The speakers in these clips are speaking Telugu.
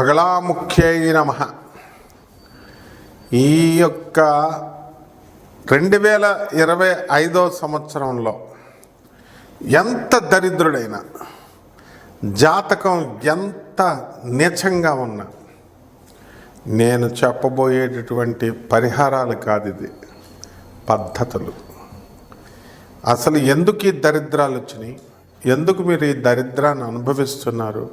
బగళాముఖ్యై నమః. ఈ యొక్క 2025 సంవత్సరంలో ఎంత దరిద్రుడైనా, జాతకం ఎంత నీచంగా ఉన్నా, నేను చెప్పబోయేటటువంటి పరిహారాలు కాదు, ఇది పద్ధతులు. అసలు ఎందుకు ఈ దరిద్రాలు వచ్చినాయి, ఎందుకు మీరు ఈ దరిద్రాన్ని అనుభవిస్తున్నారు?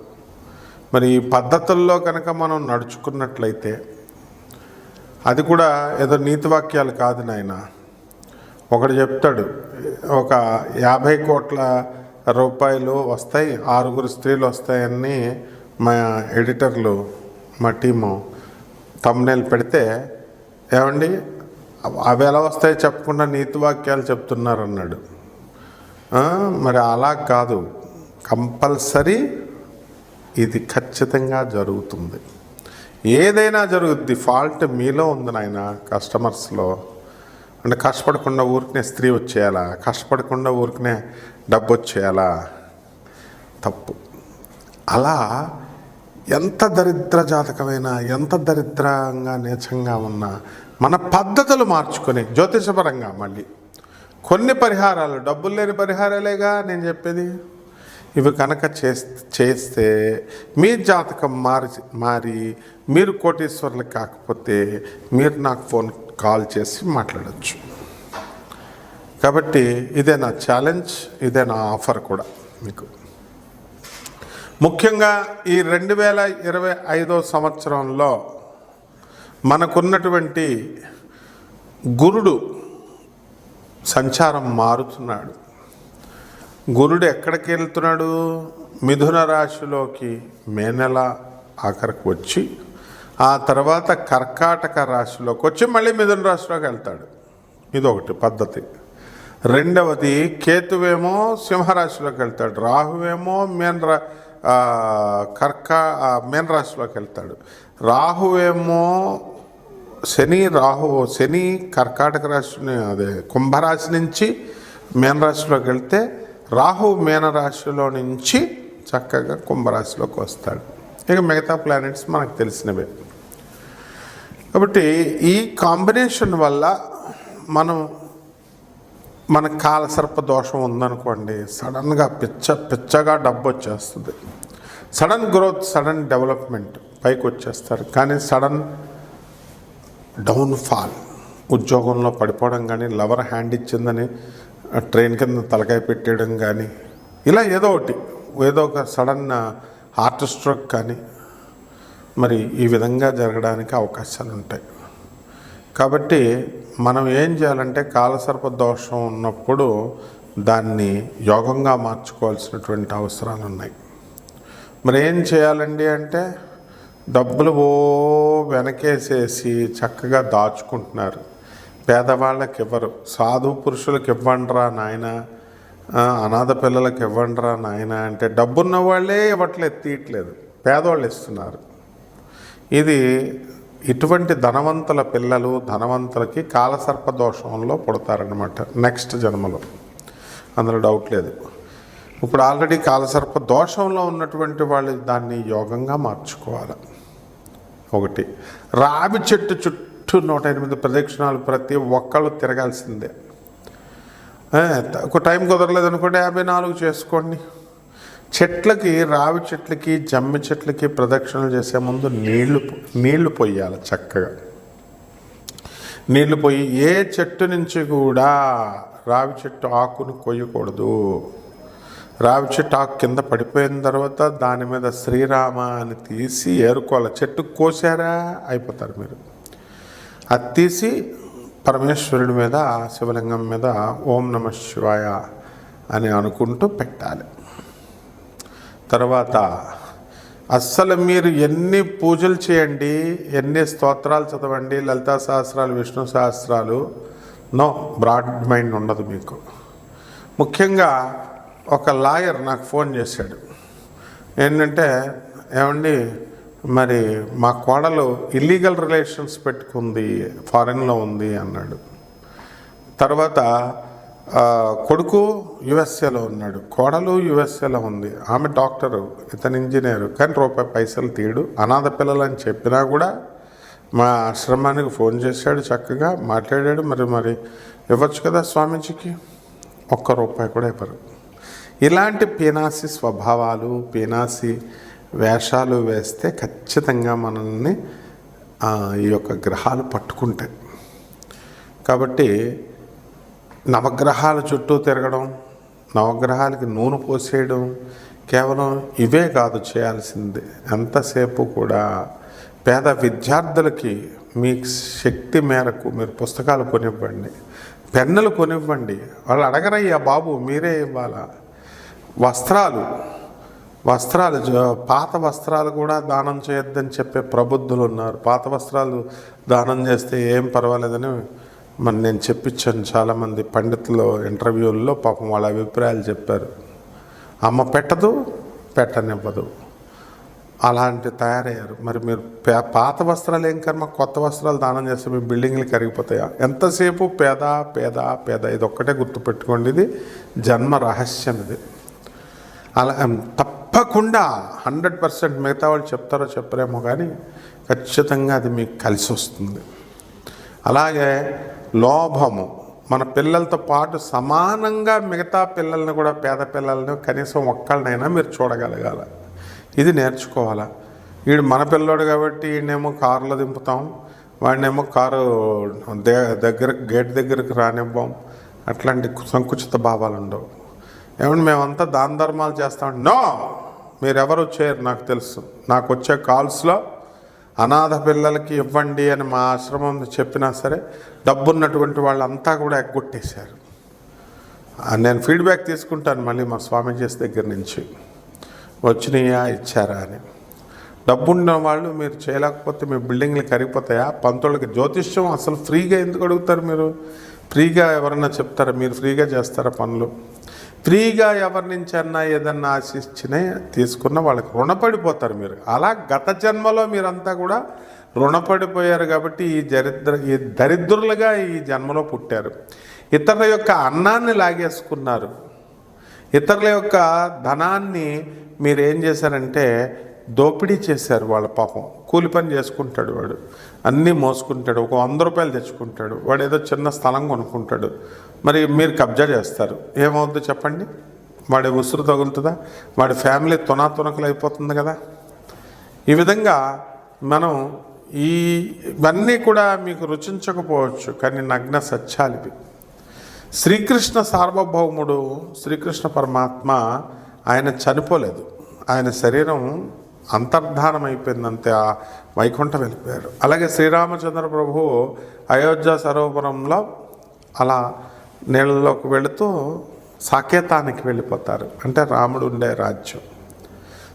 మరి ఈ పద్ధతుల్లో కనుక మనం నడుచుకున్నట్లయితే, అది కూడా ఏదో నీతివాక్యాలు కాదు నాయన. ఒకడు చెప్తాడు, ఒక 50 కోట్ల రూపాయలు వస్తాయి, 6 స్త్రీలు వస్తాయని మా ఎడిటర్లు, మా టీము థంబ్నెయిల్ పెడితే, ఏమండి అవి ఎలా వస్తాయో చెప్పకుండా నీతివాక్యాలు చెప్తున్నారు అన్నాడు. మరి అలా కాదు, కంపల్సరీ ఇది ఖచ్చితంగా జరుగుతుంది. ఏదైనా జరుగుద్ది. ఫాల్ట్ మీలో ఉంది నాయన, కస్టమర్స్లో. అంటే కష్టపడకుండా ఊరికనే స్త్రీ వచ్చేయాలా, కష్టపడకుండా ఊరికనే డబ్బు వచ్చేయాలా? తప్పు. అలా ఎంత దరిద్ర జాతకమైనా, ఎంత దరిద్రంగా నీచంగా ఉన్నా, మన పద్ధతులు మార్చుకొని జ్యోతిషపరంగా మళ్ళీ కొన్ని పరిహారాలు, డబ్బులు లేని పరిహారాలేగా నేను చెప్పేది, ఇవి కనుక చేస్తే మీ జాతకం మారి మీరు కోటీశ్వర్లు కాకపోతే మీరు నాకు కాల్ చేసి మాట్లాడచ్చు. కాబట్టి ఇదే నా ఛాలెంజ్, ఇదే నా ఆఫర్ కూడా మీకు. ముఖ్యంగా ఈ 2025 సంవత్సరంలో మనకున్నటువంటి గురుడు సంచారం మారుతున్నాడు. గురుడు ఎక్కడికి వెళ్తున్నాడు? మిథున రాశిలోకి మే నెల ఆఖరికి వచ్చి, ఆ తర్వాత కర్కాటక రాశిలోకి వచ్చి మళ్ళీ మిథున రాశిలోకి వెళ్తాడు. ఇదొకటి పద్ధతి. రెండవది, కేతువేమో సింహరాశిలోకి వెళ్తాడు, రాహువేమో మీన రాశిలోకి వెళ్తాడు, రాహువేమో శని కర్కాటక రాశిని, అదే కుంభరాశి నుంచి మీన రాశిలోకి వెళ్తే, రాహు మీన రాశిలో నుంచి చక్కగా కుంభరాశిలోకి వస్తాడు. ఇక మిగతా ప్లానెట్స్ మనకు తెలిసినవే. కాబట్టి ఈ కాంబినేషన్ వల్ల మన కాలసర్ప దోషం ఉందనుకోండి, సడన్గా పిచ్చగా డబ్బు వచ్చేస్తుంది. సడన్ గ్రోత్, సడన్ డెవలప్మెంట్, పైకి వచ్చేస్తారు. కానీ సడన్ డౌన్ఫాల్, ఉద్యోగంలో పడిపోవడం కానీ, లవర్ హ్యాండ్ ఇచ్చిందని ట్రైన్ కింద తలకాయ పెట్టేయడం కానీ, ఇలా ఏదో ఒక సడన్ హార్ట్ స్ట్రోక్ కానీ, మరి ఈ విధంగా జరగడానికి అవకాశాలు ఉంటాయి. కాబట్టి మనం ఏం చేయాలంటే, కాలసర్ప దోషం ఉన్నప్పుడు దాన్ని యోగంగా మార్చుకోవాల్సినటువంటి అవసరాలు ఉన్నాయి. మరి ఏం చేయాలండి అంటే, డబ్బులు వెనకేసేసి చక్కగా దాచుకుంటున్నారు. పేదవాళ్ళకి ఇవ్వరు, సాధు పురుషులకు ఇవ్వండిరా నాయన, అనాథ పిల్లలకు ఇవ్వండిరా నాయన అంటే డబ్బున్న వాళ్ళే ఇవ్వట్లేదు, తీయట్లేదు, పేదవాళ్ళు ఇస్తున్నారు. ఇది ఇటువంటి ధనవంతుల పిల్లలు, ధనవంతులకి కాలసర్ప దోషంలో పుడతారనమాట నెక్స్ట్ జన్మలో, అందులో డౌట్ లేదు. ఇప్పుడు ఆల్రెడీ కాలసర్ప దోషంలో ఉన్నటువంటి వాళ్ళు దాన్ని యోగంగా మార్చుకోవాలి. ఒకటి, రావి చెట్టు చుట్టూ 108 ప్రదక్షిణాలు ప్రతి ఒక్కళ్ళు తిరగాల్సిందే. ఒక టైం కుదరలేదు అనుకోండి, 54 చేసుకోండి. చెట్లకి, రావి చెట్లకి, జమ్మి చెట్లకి ప్రదక్షిణలు చేసే ముందు నీళ్లు పోయాలి. చక్కగా నీళ్లు పోయి, ఏ చెట్టు నుంచి కూడా రావి చెట్టు ఆకును కొయ్యకూడదు. రావి చెట్టు ఆకు కింద పడిపోయిన తర్వాత దాని మీద శ్రీరామ అని తీసి ఏరుకోవాలి. చెట్టు కోసారా అయిపోతారు మీరు. అది తీసి పరమేశ్వరుడి మీద, శివలింగం మీద ఓం నమ శివాయ అని అనుకుంటూ పెట్టాలి. తర్వాత అస్సలు మీరు ఎన్ని పూజలు చేయండి, ఎన్ని స్తోత్రాలు చదవండి, లలితా సహస్రాలు, విష్ణు సహస్రాలు, నో బ్రాడ్ మైండ్ ఉండదు మీకు. ముఖ్యంగా ఒక లాయర్ నాకు ఫోన్ చేశాడు. ఏంటంటే, ఏమండి మరి మా కోడలు ఇల్లీగల్ రిలేషన్స్ పెట్టుకుంది, ఫారెన్లో ఉంది అన్నాడు. తర్వాత కొడుకు యుఎస్ఏలో ఉన్నాడు, కోడలు యుఎస్ఏలో ఉంది, ఆమె డాక్టరు, ఇతను ఇంజనీరు, కానీ రూపాయి పైసలు తీయడు. అనాథ పిల్లలు అని చెప్పినా కూడా మా ఆశ్రమానికి ఫోన్ చేశాడు, చక్కగా మాట్లాడాడు. మరి ఇవ్వచ్చు కదా స్వామీజీకి, ఒక్క రూపాయి కూడా ఇవ్వరు. ఇలాంటి పీనాసి స్వభావాలు, పీనాసి వేషాలు వేస్తే ఖచ్చితంగా మనల్ని ఈ యొక్క గ్రహాలు పట్టుకుంటాయి. కాబట్టి నవగ్రహాల చుట్టూ తిరగడం, నవగ్రహాలకి నూనె పోసేయడం కేవలం ఇవే కాదు చేయాల్సింది. ఎంతసేపు కూడా పేద విద్యార్థులకి మీ శక్తి మేరకు మీరు పుస్తకాలు కొనివ్వండి, పెన్నులు కొనివ్వండి. వాళ్ళు అడగరయ్యా బాబు, మీరే ఇవ్వాలా. వస్త్రాలు పాత వస్త్రాలు కూడా దానం చేయొద్దని చెప్పే ప్రబుద్ధులు ఉన్నారు. పాత వస్త్రాలు దానం చేస్తే ఏం పర్వాలేదని నేను చెప్పించాను. చాలామంది పండితులు ఇంటర్వ్యూల్లో పాపం వాళ్ళ అభిప్రాయాలు చెప్పారు. అమ్మ పెట్టదు, పెట్టనివ్వదు, అలాంటి తయారయ్యారు. మరి మీరు పాత వస్త్రాలు ఏం కర్మ, కొత్త వస్త్రాలు దానం చేస్తే మీ బిల్డింగ్లు కరిగిపోతాయా? ఎంతసేపు పేద పేద పేద, ఇది ఒక్కటే గుర్తుపెట్టుకోండి. ఇది జన్మ రహస్యం. ఇది అలా తప్పకుండా 100%, మిగతా వాళ్ళు చెప్తారో చెప్పరేమో కానీ ఖచ్చితంగా అది మీకు కలిసి వస్తుంది. అలాగే లోభము, మన పిల్లలతో పాటు సమానంగా మిగతా పిల్లల్ని కూడా, పేద పిల్లల్ని కనీసం ఒక్కళ్ళనైనా మీరు చూడగలగాల. ఇది నేర్చుకోవాలా. వీడు మన పిల్లోడు కాబట్టి వీడినేమో కారులో దింపుతాం, వాడినేమో కారు గేట్ దగ్గరికి రానివ్వం. అట్లాంటి సంకుచిత భావాలు ఉండవు. ఏమంటే మేమంతా దాన ధర్మాలు చేస్తామంటే, నో, మీరెవరు చేయరు, నాకు తెలుసు. నాకు వచ్చే కాల్స్లో అనాథ పిల్లలకి ఇవ్వండి అని మా ఆశ్రమం చెప్పినా సరే డబ్బున్నటువంటి వాళ్ళంతా కూడా ఎగ్గొట్టేశారు. నేను ఫీడ్బ్యాక్ తీసుకుంటాను మళ్ళీ మా స్వామీజీస్ దగ్గర నుంచి, వచ్చినాయా ఇచ్చారా అని. డబ్బున్న వాళ్ళు మీరు చేయలేకపోతే మీ బిల్డింగ్లు కరిగిపోతాయా? పంతులకి జ్యోతిష్యం అసలు ఫ్రీగా ఎందుకు అడుగుతారు మీరు? ఫ్రీగా ఎవరన్నా చెప్తారా? మీరు ఫ్రీగా చేస్తారా పనులు? ఫ్రీగా ఎవరి నుంచి అన్నా ఏదన్నా ఆశించినా తీసుకున్న వాళ్ళకి రుణపడిపోతారు మీరు. అలా గత జన్మలో మీరంతా కూడా రుణపడిపోయారు కాబట్టి ఈ దరిద్రులుగా ఈ జన్మలో పుట్టారు. ఇతరుల యొక్క అన్నాన్ని లాగేసుకున్నారు, ఇతరుల యొక్క ధనాన్ని మీరేం చేశారంటే దోపిడీ చేశారు. వాళ్ళ పాపం కూలి పని చేసుకుంటాడు, వాడు అన్నీ మోసుకుంటాడు, ఒక 100 రూపాయలు తెచ్చుకుంటాడు, వాడు ఏదో చిన్న స్థలం కొనుక్కుంటాడు. మరి మీరు కబ్జా చేస్తారు, ఏమవుద్ది చెప్పండి? వాడి ఉసురు తగులుతుందా? వాడి ఫ్యామిలీ తునాతునకలు అయిపోతుంది కదా. ఈ విధంగా మనం ఇవన్నీ కూడా మీకు రుచించకపోవచ్చు, కానీ నగ్న సత్యాలు ఇవి. శ్రీకృష్ణ సార్వభౌముడు, శ్రీకృష్ణ పరమాత్మ, ఆయన చనిపోలేదు, ఆయన శరీరం అంతర్ధానం అయిపోయిందంతే, ఆ వైకుంఠం వెళ్ళిపోయారు. అలాగే శ్రీరామచంద్ర ప్రభు అయోధ్య సరోవరంలో అలా నీళ్ళలోకి వెళుతూ సాకేతానికి వెళ్ళిపోతారు, అంటే రాముడు ఉండే రాజ్యం.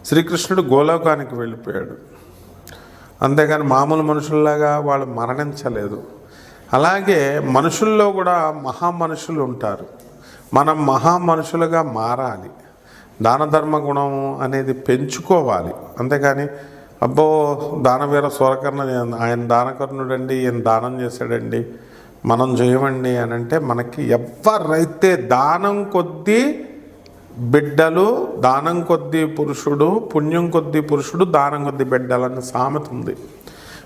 శ్రీకృష్ణుడు గోలోకానికి వెళ్ళిపోయాడు, అంతేగాని మామూలు మనుషుల్లాగా వాళ్ళు మరణించలేదు. అలాగే మనుషుల్లో కూడా మహామనుషులు ఉంటారు. మనం మహామనుషులుగా మారాలి, దాన ధర్మ గుణం అనేది పెంచుకోవాలి. అంతేగాని అబ్బో దానవీర సూరకర్ణ, ఆయన దానకర్ణుడండి, ఈయన దానం చేశాడండి, మనం చేయమండి అని అంటే, మనకి ఎవరైతే దానం కొద్దీ బిడ్డలు, దానం కొద్దీ పురుషుడు, పుణ్యం కొద్దీ పురుషుడు, దానం కొద్దీ బిడ్డలన్న సామెత ఉంది.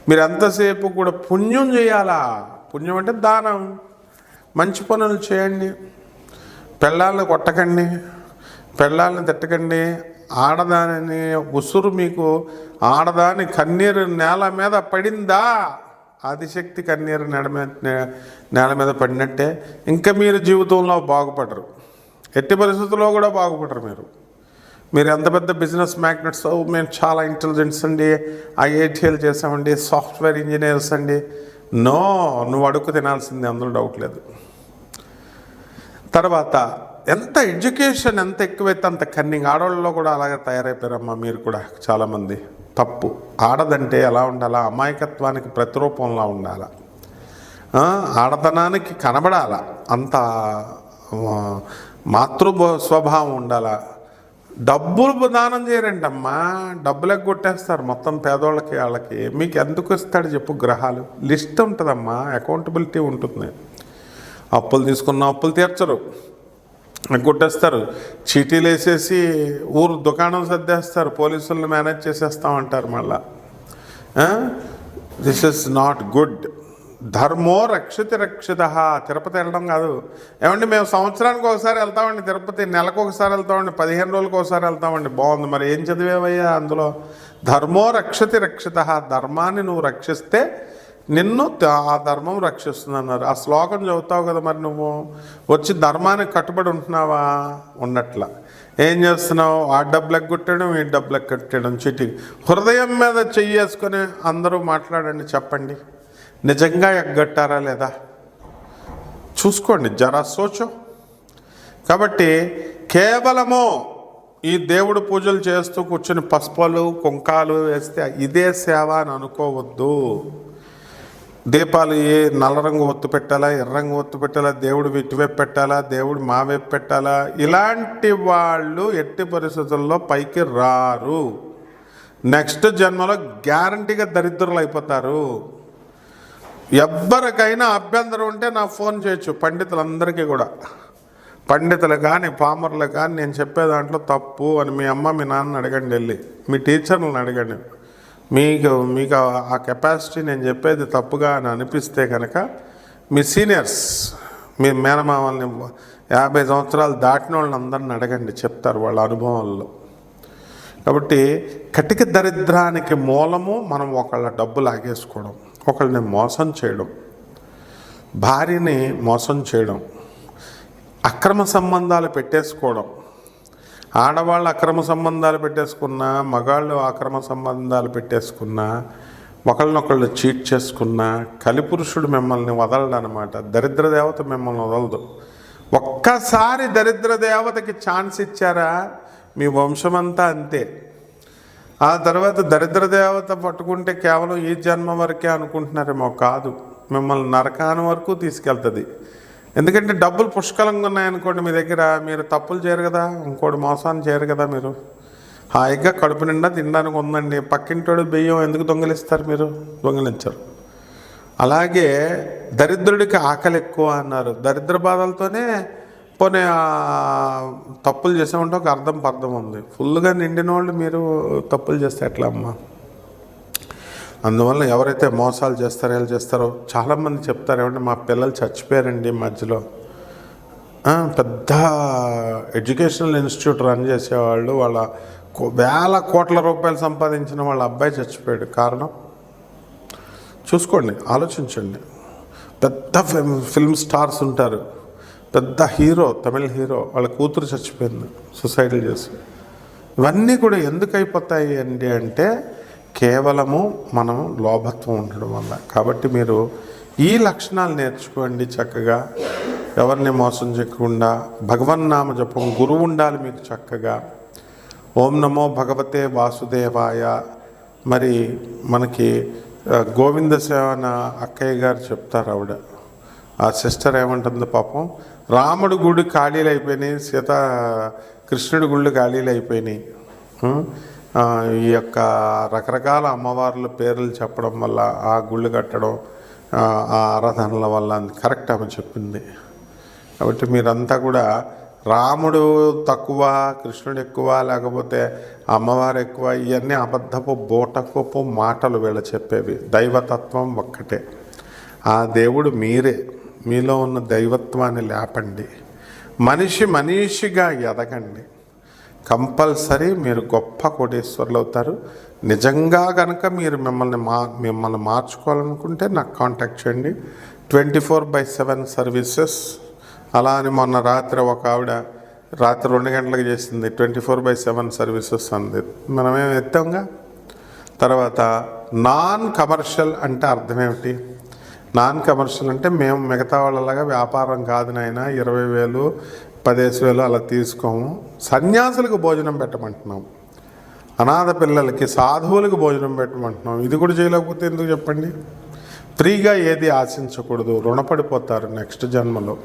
మీరు ఎంతసేపు కూడా పుణ్యం చేయాలా. పుణ్యం అంటే దానం, మంచి పనులు చేయండి, పెళ్ళాలను కొట్టకండి, పెళ్ళాలను తిట్టకండి. ఆడదాని ఉసురు మీకు, ఆడదాని కన్నీరు నేల మీద పడిందా, ఆదిశక్తి కన్నీరు నేల మీద పడినట్టే ఇంకా మీరు జీవితంలో బాగుపడరు, ఎట్టి పరిస్థితుల్లో కూడా బాగుపడరు. మీరు ఎంత పెద్ద బిజినెస్ మ్యాగ్నెట్స్, మేము చాలా ఇంటెలిజెన్స్ అండి, ఐఐటీలు చేసామండి, సాఫ్ట్వేర్ ఇంజనీర్స్ అండి, నో, నువ్వు అడుక్కు తినాల్సిందే, అందులో డౌట్ లేదు. తర్వాత ఎంత ఎడ్యుకేషన్ ఎంత ఎక్కువైతే అంత కన్నింగ్. ఆడవాళ్ళలో కూడా అలాగే తయారైపోయారమ్మా మీరు కూడా చాలామంది. తప్పు. ఆడదంటే ఎలా ఉండాలా? అమాయకత్వానికి ప్రతిరూపంలా ఉండాలా, ఆడతనానికి కనబడాలా, అంత మాతృ స్వభావం ఉండాలా. డబ్బులు దానం చేయరంటమ్మా, డబ్బులకు కొట్టేస్తారు మొత్తం పేదోళ్ళకి, వాళ్ళకి. మీకు ఎందుకు ఇస్తాడు చెప్పు? గ్రహాలు లిస్ట్ ఉంటుందమ్మా, అకౌంటబిలిటీ ఉంటుంది. అప్పులు తీసుకున్న అప్పులు తీర్చరు, కొట్టేస్తారు, చీటీలు వేసేసి ఊరు దుకాణం సర్దేస్తారు, పోలీసులను మేనేజ్ చేసేస్తామంటారు మళ్ళా. This is not good. ధర్మో రక్షితి రక్షిత. తిరుపతి వెళ్ళడం కాదు. ఏమండి మేము సంవత్సరానికి ఒకసారి వెళ్తామండి తిరుపతి, నెలకు ఒకసారి వెళ్తామండి, 15 రోజులకు ఒకసారి వెళ్తామండి. బాగుంది, మరి ఏం చదివేవయ్యా అందులో? ధర్మో రక్షతి రక్షిత. ధర్మాన్ని నువ్వు రక్షిస్తే నిన్ను ఆ ధర్మం రక్షిస్తుంది అన్నారు. ఆ శ్లోకం చదువుతావు కదా, మరి నువ్వు వచ్చి ధర్మానికి కట్టుబడి ఉంటున్నావా? ఉన్నట్ల. ఏం చేస్తున్నావు? ఆ డబ్బులు ఎగ్గొట్టడం, ఈ డబ్బులు ఎగ్గొట్టడం, చీటింగ్. హృదయం మీద చెయ్యేసుకొని అందరూ మాట్లాడండి, చెప్పండి, నిజంగా ఎగ్గొట్టారా లేదా చూసుకోండి, జరా సోచో. కాబట్టి కేవలము ఈ దేవుడు పూజలు చేస్తూ కూర్చొని పసుపులు కుంకాలు వేస్తే ఇదే సేవ అని అనుకోవద్దు. దీపాలు ఏ నల్ల రంగు ఒత్తు పెట్టాలా, ఎర్ర రంగు ఒత్తు పెట్టాలా, దేవుడు ఇటువైపు పెట్టాలా, దేవుడు మా వైపు పెట్టాలా, ఇలాంటి వాళ్ళు ఎట్టి పరిస్థితుల్లో పైకి రారు. నెక్స్ట్ జన్మలో గ్యారంటీగా దరిద్రులు అయిపోతారు. ఎవ్వరికైనా అభ్యంతరం ఉంటే నాకు ఫోన్ చేయొచ్చు, పండితులందరికీ కూడా. పండితులు కానీ పామరులు కానీ నేను చెప్పే దాంట్లో తప్పు అని మీ అమ్మ మీ నాన్న అడగండి, వెళ్ళి మీ టీచర్లను అడగండి. మీకు ఆ కెపాసిటీ నేను చెప్పేది తప్పుగా అని అనిపిస్తే కనుక మీ సీనియర్స్, మీ మేనమామల్ని 50 సంవత్సరాలు దాటిన వాళ్ళని అందరిని అడగండి, చెప్తారు వాళ్ళ అనుభవాల్లో. కాబట్టి కటిక దరిద్రానికి మూలము మనం ఒకళ్ళ డబ్బు లాగేసుకోవడం, ఒకళ్ళని మోసం చేయడం, భార్యని మోసం చేయడం, అక్రమ సంబంధాలు పెట్టేసుకోవడం. ఆడవాళ్ళు అక్రమ సంబంధాలు పెట్టేసుకున్నా, మగాళ్ళు అక్రమ సంబంధాలు పెట్టేసుకున్నా, ఒకళ్ళనొకళ్ళు చీట్ చేసుకున్నా, కలిపురుషుడు మిమ్మల్ని వదలడు అనమాట. దరిద్ర దేవత మిమ్మల్ని వదలదు. ఒక్కసారి దరిద్ర దేవతకి ఛాన్స్ ఇచ్చారా మీ వంశమంతా అంతే. ఆ తర్వాత దరిద్ర దేవత పట్టుకుంటే కేవలం ఈ జన్మ వరకే అనుకుంటున్నారేమో, కాదు, మిమ్మల్ని నరకాని వరకు తీసుకెళ్తుంది. ఎందుకంటే డబ్బులు పుష్కలంగా ఉన్నాయనుకోండి మీ దగ్గర, మీరు తప్పులు చేయరు కదా, ఇంకోటి మోసాన్ని చేయరు కదా, మీరు హాయిగా కడుపు నిండా తినడానికి ఉందండి, పక్కింటోడు బియ్యం ఎందుకు దొంగిలిస్తారు? మీరు దొంగిలించరు. అలాగే దరిద్రుడికి ఆకలి ఎక్కువ అన్నారు. దరిద్ర బాధలతోనే పోనీ తప్పులు చేసామంటే ఒక అర్థం ఉంది. ఫుల్గా నిండిన వాళ్ళు మీరు తప్పులు చేస్తే ఎట్లా అమ్మా? అందువల్ల ఎవరైతే మోసాలు చేస్తారో వీళ్ళు చేస్తారో, చాలామంది చెప్తారు, ఏమంటే మా పిల్లలు చచ్చిపోయారండి మధ్యలో. పెద్ద ఎడ్యుకేషనల్ ఇన్స్టిట్యూట్ రన్ చేసేవాళ్ళు, వాళ్ళ వేల కోట్ల రూపాయలు సంపాదించిన వాళ్ళ అబ్బాయి చచ్చిపోయాడు. కారణం చూసుకోండి, ఆలోచించండి. పెద్ద ఫిల్మ్ స్టార్స్ ఉంటారు, పెద్ద హీరో, తమిళ హీరో, వాళ్ళ కూతురు చచ్చిపోయింది సూసైడ్ చేసి. ఇవన్నీ కూడా ఎందుకు అయిపోతాయి అండి అంటే కేవలము మనం లోభత్వం ఉండడం వల్ల. కాబట్టి మీరు ఈ లక్షణాలు నేర్చుకోండి చక్కగా. ఎవరిని మోసం చేయకుండా భగవన్నామ జపం, గురువు ఉండాలి మీకు చక్కగా. ఓం నమో భగవతే వాసుదేవాయ. మరి మనకి గోవింద సేవన అక్కయ్య గారు చెప్తారు, ఆవిడ ఆ సిస్టర్ ఏమంటుంది, పాపం రాముడి గుడి ఖాళీలు అయిపోయినాయి, కృష్ణుడి గుళ్ళు ఖాళీలు అయిపోయినాయి. ఈ యొక్క రకరకాల అమ్మవార్ల పేర్లు చెప్పడం వల్ల, ఆ గుళ్ళు కట్టడం, ఆ ఆరాధనల వల్ల కరెక్ట్ ఆమె చెప్పింది. కాబట్టి మీరంతా కూడా రాముడు తక్కువ, కృష్ణుడు ఎక్కువ, లేకపోతే అమ్మవారు ఎక్కువ, ఇవన్నీ అబద్ధపు బోటకపు మాటలు వీళ్ళు చెప్పేవి. దైవతత్వం ఒక్కటే. ఆ దేవుడు మీరే. మీలో ఉన్న దైవత్వాన్ని లేపండి. మనిషిగా ఎదగండి. కంపల్సరీ మీరు గొప్ప కోటేశ్వరులు అవుతారు. నిజంగా కనుక మీరు మిమ్మల్ని మార్చుకోవాలనుకుంటే నాకు కాంటాక్ట్ చేయండి. 24/7 సర్వీసెస్. అలా అని మొన్న రాత్రి ఒక ఆవిడ రాత్రి 2 గంటలకు చేసింది, 24/7 సర్వీసెస్ అంది. మనమేం ఎత్తాంగా. తర్వాత నాన్ కమర్షియల్ అంటే అర్థం ఏమిటి? నాన్ కమర్షియల్ అంటే మేము మిగతా వాళ్ళలాగా వ్యాపారం కాదు నాయన, 20,000 15,000 అలా తీసుకోము. సన్యాసులకు భోజనం పెట్టమంటున్నాం, అనాథ పిల్లలకి, సాధువులకు భోజనం పెట్టమంటున్నాం. ఇది కూడా చేయలేకపోతే ఎందుకు చెప్పండి? ఫ్రీగా ఏది ఆశించకూడదు, రుణపడిపోతారు నెక్స్ట్ జన్మలో.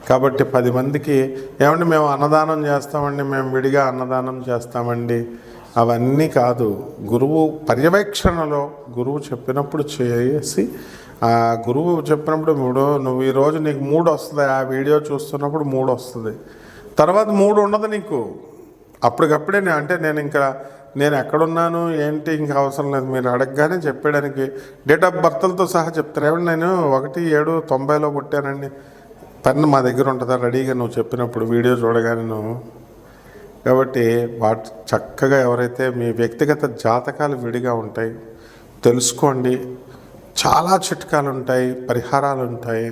కాబట్టి 10 మందికి ఏమండి మేము అన్నదానం చేస్తామండి, మేము విడిగా అన్నదానం చేస్తామండి, అవన్నీ కాదు, గురువు పర్యవేక్షణలో గురువు చెప్పినప్పుడు చేసి, ఆ గురువు చెప్పినప్పుడు నువ్వు ఈరోజు నీకు 3 వస్తుంది, ఆ వీడియో చూస్తున్నప్పుడు 3 వస్తుంది, తర్వాత 3 ఉండదు నీకు. అప్పటికప్పుడే అంటే నేను ఎక్కడున్నాను ఏంటి ఇంకా అవసరం లేదు, మీరు అడగగానే చెప్పేయడానికి డేట్ ఆఫ్ బర్త్లతో సహా చెప్తారు. ఏమంటే నేను 1/7/90లో పుట్టానండి, పెన్ మా దగ్గర ఉంటుందా రెడీగా నువ్వు చెప్పినప్పుడు వీడియో చూడగానే నువ్వు. కాబట్టి చక్కగా ఎవరైతే మీ వ్యక్తిగత జాతకాలు విడిగా ఉంటాయి తెలుసుకోండి. చాలా చిట్కాలు ఉంటాయి, పరిహారాలు ఉంటాయి.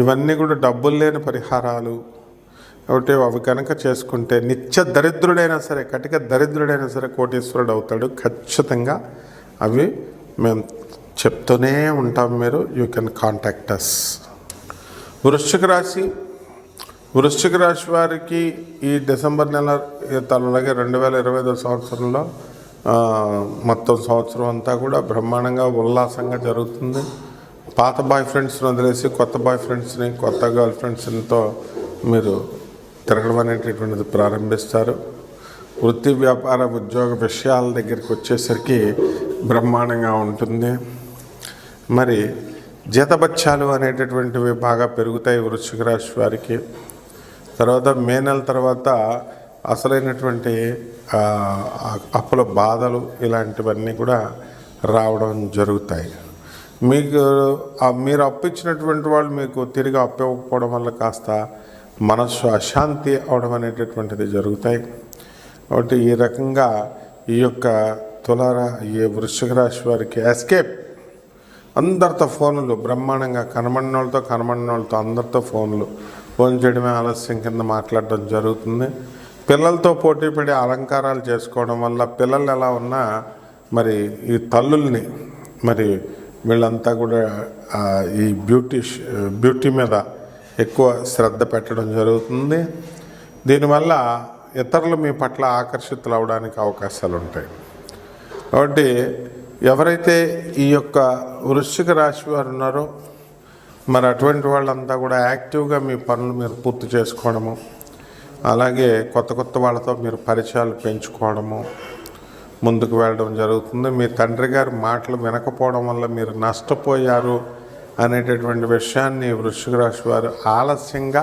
ఇవన్నీ కూడా డబ్బులు లేని పరిహారాలు. కాబట్టి అవి కనుక చేసుకుంటే నిత్య దరిద్రుడైనా సరే, కటిక దరిద్రుడైనా సరే కోటీశ్వరుడు అవుతాడు ఖచ్చితంగా. అవి మేము చెప్తూనే ఉంటాం. మీరు యూ కెన్ కాంటాక్ట్ అస్. వృశ్చిక రాశి వారికి ఈ డిసెంబర్ నెల, అలాగే 2025 సంవత్సరంలో మొత్తం సంవత్సరం అంతా కూడా బ్రహ్మాండంగా ఉల్లాసంగా జరుగుతుంది. పాత బాయ్ ఫ్రెండ్స్ని వదిలేసి కొత్త బాయ్ ఫ్రెండ్స్ని, కొత్త గర్ల్ ఫ్రెండ్స్తో మీరు తిరగడం అనేటటువంటిది ప్రారంభిస్తారు. వృత్తి వ్యాపార ఉద్యోగ విషయాల దగ్గరికి వచ్చేసరికి బ్రహ్మాండంగా ఉంటుంది. మరి జీతబత్యాలు అనేటటువంటివి బాగా పెరుగుతాయి వృశ్చిక రాశి వారికి. తర్వాత మే నెల తర్వాత అసలైనటువంటి అప్పుల బాధలు ఇలాంటివన్నీ కూడా రావడం జరుగుతాయి. మీరు అప్పు ఇచ్చినటువంటి వాళ్ళు మీకు తిరిగి అప్పు ఇవ్వకపోవడం వల్ల కాస్త మనస్సు అశాంతి అవడం అనేటటువంటిది జరుగుతాయి. కాబట్టి ఈ రకంగా ఈ యొక్క ఈ వృశ్చిక రాశి వారికి ఎస్కేప్, అందరితో ఫోన్లు బ్రహ్మాండంగా, కనబడిన వాళ్ళతో అందరితో ఫోన్ చేయడమే ఆలస్యం కింద మాట్లాడడం జరుగుతుంది. పిల్లలతో పోటీపడి అలంకారాలు చేసుకోవడం వల్ల పిల్లలు ఎలా ఉన్నా మరి ఈ తల్లుల్ని మరి వీళ్ళంతా కూడా ఈ బ్యూటీ మీద ఎక్కువ శ్రద్ధ పెట్టడం జరుగుతుంది. దీనివల్ల ఇతరులు మీ పట్ల ఆకర్షితులు అవడానికి అవకాశాలు ఉంటాయి. కాబట్టి ఎవరైతే ఈ యొక్క వృశ్చిక రాశి వారు ఉన్నారో మరి అటువంటి వాళ్ళంతా కూడా యాక్టివ్గా మీ పనులు మీరు పూర్తి చేసుకోవడము, అలాగే కొత్త వాళ్ళతో మీరు పరిచయాలు పెంచుకోవడము, ముందుకు వెళ్ళడం జరుగుతుంది. మీ తండ్రి గారి మాటలు వినకపోవడం వల్ల మీరు నష్టపోయారు అనేటటువంటి విషయాన్ని వృశ్చిక రాశి వారు ఆలస్యంగా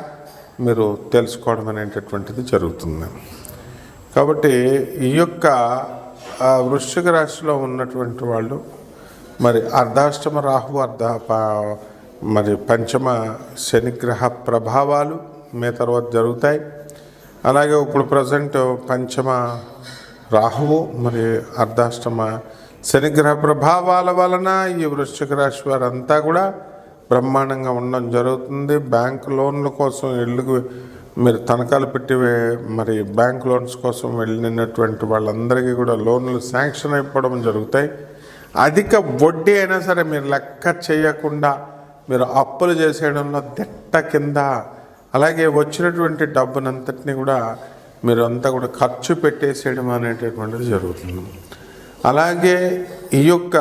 మీరు తెలుసుకోవడం అనేటటువంటిది జరుగుతుంది. కాబట్టి ఈ యొక్క వృశ్చిక రాశిలో ఉన్నటువంటి వాళ్ళు మరి అర్ధాష్టమ రాహు మరి పంచమ శనిగ్రహ ప్రభావాలు మే తర్వాత జరుగుతాయి. అలాగే ఇప్పుడు ప్రజెంట్ పంచమ రాహువు మరి అర్ధాష్టమ శనిగ్రహ ప్రభావాల వలన ఈ వృశ్చిక రాశి వారంతా కూడా బ్రహ్మాండంగా ఉండడం జరుగుతుంది. బ్యాంక్ లోన్ల కోసం ఇళ్ళకు మీరు తనఖాలు పెట్టి మరి బ్యాంక్ లోన్స్ కోసం వెళ్ళినటువంటి వాళ్ళందరికీ కూడా లోన్లు శాంక్షన్ అయిపోవడం జరుగుతాయి. అధిక వడ్డీ అయినా సరే మీరు లెక్క చేయకుండా మీరు అప్పులు చేసేయడంలో దిట్ట కింద, అలాగే వచ్చినటువంటి డబ్బునంతటిని కూడా మీరు అంతా కూడా ఖర్చు పెట్టేసేయడం అనేటటువంటిది జరుగుతుంది. అలాగే ఈ యొక్క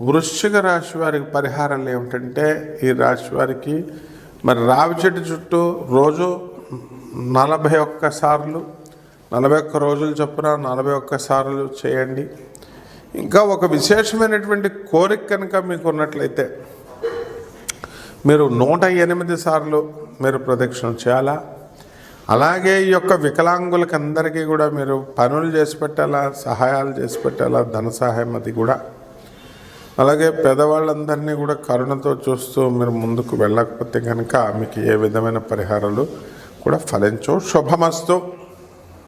వృశ్చిక రాశి వారికి పరిహారాలు ఏమిటంటే, ఈ రాశి వారికి మరి రావి చెట్టు చుట్టూ రోజు 41 సార్లు 41 రోజులు చొప్పున 41 సార్లు చేయండి. ఇంకా ఒక విశేషమైనటువంటి కోరిక కనుక మీకు ఉన్నట్లయితే మీరు 108 సార్లు మీరు ప్రదక్షిణ చేయాలా. అలాగే ఈ యొక్క వికలాంగులకు అందరికీ కూడా మీరు పనులు చేసి పెట్టాలా, సహాయాలు చేసి పెట్టాలా, ధన సహాయం అది కూడా. అలాగే పేదవాళ్ళందరినీ కూడా కరుణతో చూస్తూ మీరు ముందుకు వెళ్ళకపోతే కనుక మీకు ఏ విధమైన పరిహారాలు కూడా ఫలించవు. శుభమస్తు.